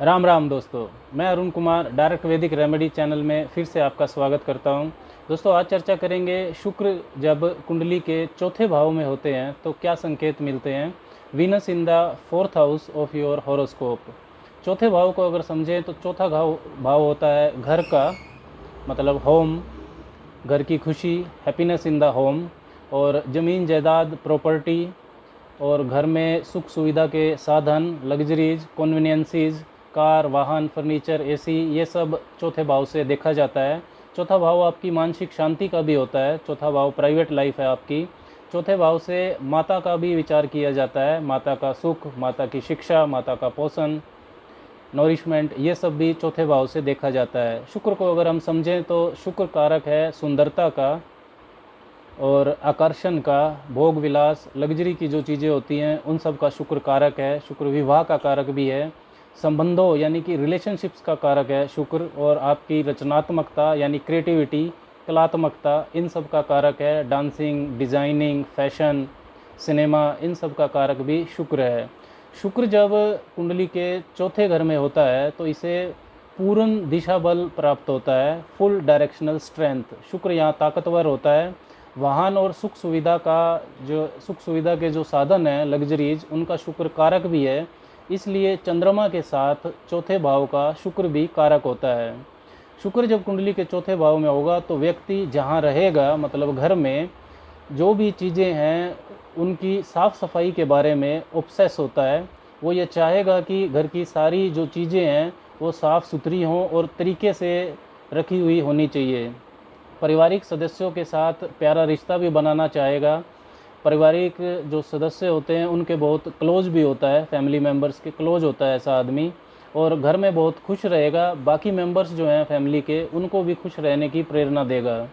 राम राम दोस्तों। मैं अरुण कुमार डायरेक्ट वैदिक रेमेडी चैनल में फिर से आपका स्वागत करता हूं। दोस्तों, आज चर्चा करेंगे शुक्र जब कुंडली के चौथे भाव में होते हैं तो क्या संकेत मिलते हैं। Venus in the fourth house of your horoscope. चौथे भाव को अगर समझें तो चौथा भाव होता है घर का, मतलब होम, घर की खुशी, हैप्पीनेस इन द होम, और ज़मीन जायदाद प्रॉपर्टी, और घर में सुख सुविधा के साधन, लग्जरीज, कन्वीनियंसीज, कार, वाहन, फर्नीचर, एसी, ये सब चौथे भाव से देखा जाता है। चौथा भाव आपकी मानसिक शांति का भी होता है। चौथा भाव प्राइवेट लाइफ है आपकी। चौथे भाव से माता का भी विचार किया जाता है। माता का सुख, माता की शिक्षा, माता का पोषण, नॉरिशमेंट, ये सब भी चौथे भाव से देखा जाता है। शुक्र को अगर हम समझें तो शुक्र कारक है सुंदरता का और आकर्षण का, भोग विलास, लग्जरी की जो चीज़ें होती हैं उन सब का शुक्र कारक है। शुक्र विवाह का कारक भी है। संबंधों यानी कि रिलेशनशिप्स का कारक है शुक्र, और आपकी रचनात्मकता यानी क्रिएटिविटी, कलात्मकता, इन सब का कारक है। डांसिंग, डिज़ाइनिंग, फैशन, सिनेमा, इन सब का कारक भी शुक्र है। शुक्र जब कुंडली के चौथे घर में होता है तो इसे पूर्ण दिशा बल प्राप्त होता है, फुल डायरेक्शनल स्ट्रेंथ। शुक्र यहाँ ताकतवर होता है। वाहन और सुख सुविधा का, जो सुख सुविधा के जो साधन हैं, लग्जरीज, उनका शुक्र कारक भी है। इसलिए चंद्रमा के साथ चौथे भाव का शुक्र भी कारक होता है। शुक्र जब कुंडली के चौथे भाव में होगा तो व्यक्ति जहाँ रहेगा, मतलब घर में जो भी चीज़ें हैं उनकी साफ़ सफाई के बारे में ऑब्सेस होता है। वो ये चाहेगा कि घर की सारी जो चीज़ें हैं वो साफ़ सुथरी हों और तरीके से रखी हुई होनी चाहिए। पारिवारिक सदस्यों के साथ प्यारा रिश्ता भी बनाना चाहेगा। पारिवारिक जो सदस्य होते हैं उनके बहुत क्लोज भी होता है, फैमिली मेम्बर्स के क्लोज होता है ऐसा आदमी, और घर में बहुत खुश रहेगा। बाकी मेंबर्स जो हैं फैमिली के, उनको भी खुश रहने की प्रेरणा देगा।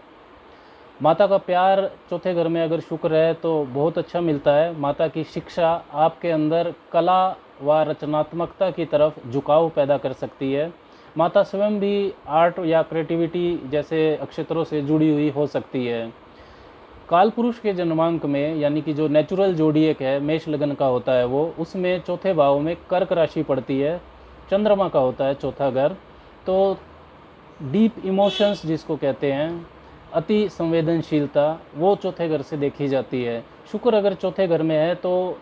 माता का प्यार चौथे घर में अगर शुक्र है तो बहुत अच्छा मिलता है। माता की शिक्षा आपके अंदर कला व रचनात्मकता की तरफ झुकाव पैदा कर सकती है। माता स्वयं भी आर्ट या क्रिएटिविटी जैसे क्षेत्रों से जुड़ी हुई हो सकती है। काल पुरुष के जन्मांक में, यानी कि जो नेचुरल जोडिएक है, मेष लगन का होता है वो, उसमें चौथे भाव में कर्क राशि पड़ती है, चंद्रमा का होता है चौथा घर। तो डीप इमोशंस जिसको कहते हैं, अति संवेदनशीलता, वो चौथे घर से देखी जाती है। शुक्र अगर चौथे घर में है तो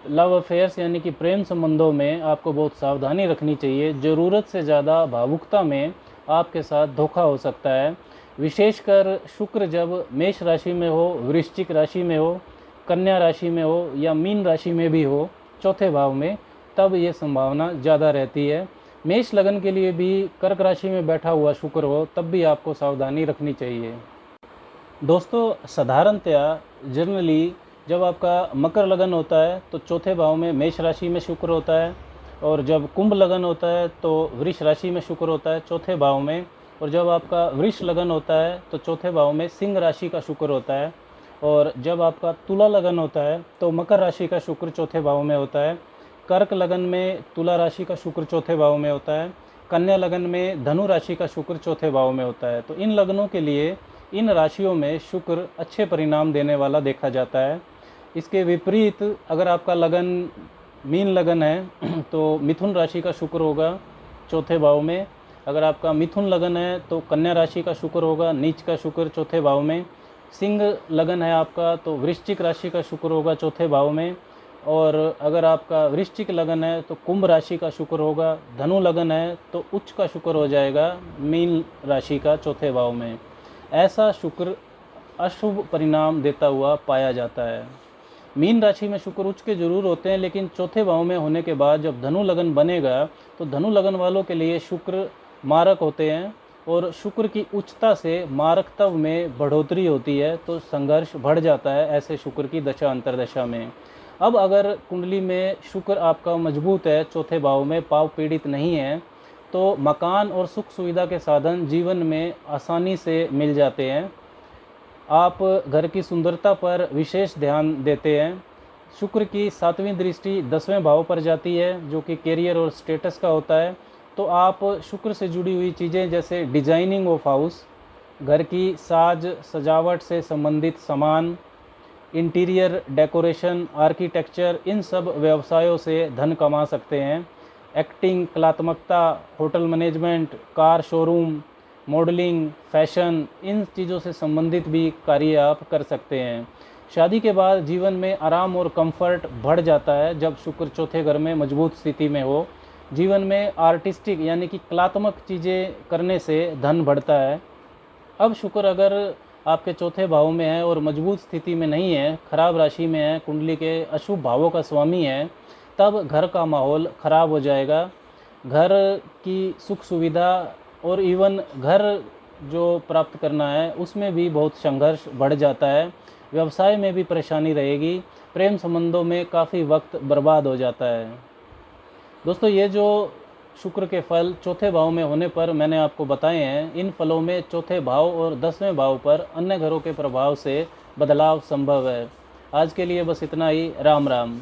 लव अफेयर्स यानी कि प्रेम संबंधों में आपको बहुत सावधानी रखनी चाहिए। ज़रूरत से ज़्यादा भावुकता में आपके साथ धोखा हो सकता है। विशेषकर शुक्र जब मेष राशि में हो, वृश्चिक राशि में हो, कन्या राशि में हो या मीन राशि में भी हो चौथे भाव में, तब ये संभावना ज़्यादा रहती है। मेष लगन के लिए भी कर्क राशि में बैठा हुआ शुक्र हो तब भी आपको सावधानी रखनी चाहिए। दोस्तों, साधारणतया जनरली जब आपका मकर लगन होता है तो चौथे भाव में मेष राशि में शुक्र होता है, और जब कुंभ लगन होता है तो वृष राशि में शुक्र होता है चौथे भाव में, और जब आपका वृष लगन होता है तो चौथे भाव में सिंह राशि का शुक्र होता है, और जब आपका तुला लगन होता है तो मकर राशि का शुक्र चौथे भाव में होता है। कर्क लगन में तुला राशि का शुक्र चौथे भाव में होता है। कन्या लगन में धनु राशि का शुक्र चौथे भाव में होता है। तो इन लगनों के लिए, इन राशियों में शुक्र अच्छे परिणाम देने वाला देखा जाता है। इसके विपरीत अगर आपका लगन मीन लगन है तो मिथुन राशि का शुक्र होगा चौथे भाव में। अगर आपका मिथुन लगन है तो कन्या राशि का शुक्र होगा, नीच का शुक्र चौथे भाव में। सिंह लगन है आपका तो वृश्चिक राशि का शुक्र होगा चौथे भाव में, और अगर आपका वृश्चिक लगन है तो कुंभ राशि का शुक्र होगा। धनु लगन है तो उच्च का शुक्र हो जाएगा मीन राशि का चौथे भाव में। ऐसा शुक्र अशुभ परिणाम देता हुआ पाया जाता है। मीन राशि में शुक्र उच्च के जरूर होते हैं, लेकिन चौथे भाव में होने के बाद जब धनु लगन बनेगा तो धनु लगन वालों के लिए शुक्र मारक होते हैं, और शुक्र की उच्चता से मारकत्व में बढ़ोतरी होती है, तो संघर्ष बढ़ जाता है ऐसे शुक्र की दशा अंतरदशा में। अब अगर कुंडली में शुक्र आपका मजबूत है, चौथे भाव में पाप पीड़ित नहीं है, तो मकान और सुख सुविधा के साधन जीवन में आसानी से मिल जाते हैं। आप घर की सुंदरता पर विशेष ध्यान देते हैं। शुक्र की 7वीं दृष्टि 10वें भाव पर जाती है जो कि कैरियर और स्टेटस का होता है। तो आप शुक्र से जुड़ी हुई चीज़ें जैसे डिजाइनिंग ऑफ हाउस, घर की साज सजावट से संबंधित सामान, इंटीरियर डेकोरेशन, आर्किटेक्चर, इन सब व्यवसायों से धन कमा सकते हैं। एक्टिंग, कलात्मकता, hotel management, car showroom, modelling, fashion, इन चीज़ों से संबंधित भी कार्य आप कर सकते हैं। शादी के बाद जीवन में आराम और कंफर्ट बढ़ जाता है जब शुक्र चौथे घर में मजबूत स्थिति में हो। जीवन में आर्टिस्टिक यानी कि कलात्मक चीज़ें करने से धन बढ़ता है। अब शुक्र अगर आपके चौथे भाव में है और मजबूत स्थिति में नहीं है, खराब राशि में है, कुंडली के अशुभ भावों का स्वामी है, तब घर का माहौल खराब हो जाएगा। घर की सुख सुविधा और इवन घर जो प्राप्त करना है उसमें भी बहुत संघर्ष बढ़ जाता है। व्यवसाय में भी परेशानी रहेगी। प्रेम संबंधों में काफ़ी वक्त बर्बाद हो जाता है। दोस्तों, ये जो शुक्र के फल चौथे भाव में होने पर मैंने आपको बताए हैं, इन फलों में चौथे भाव और 10वें भाव पर अन्य ग्रहों के प्रभाव से बदलाव संभव है। आज के लिए बस इतना ही। राम राम।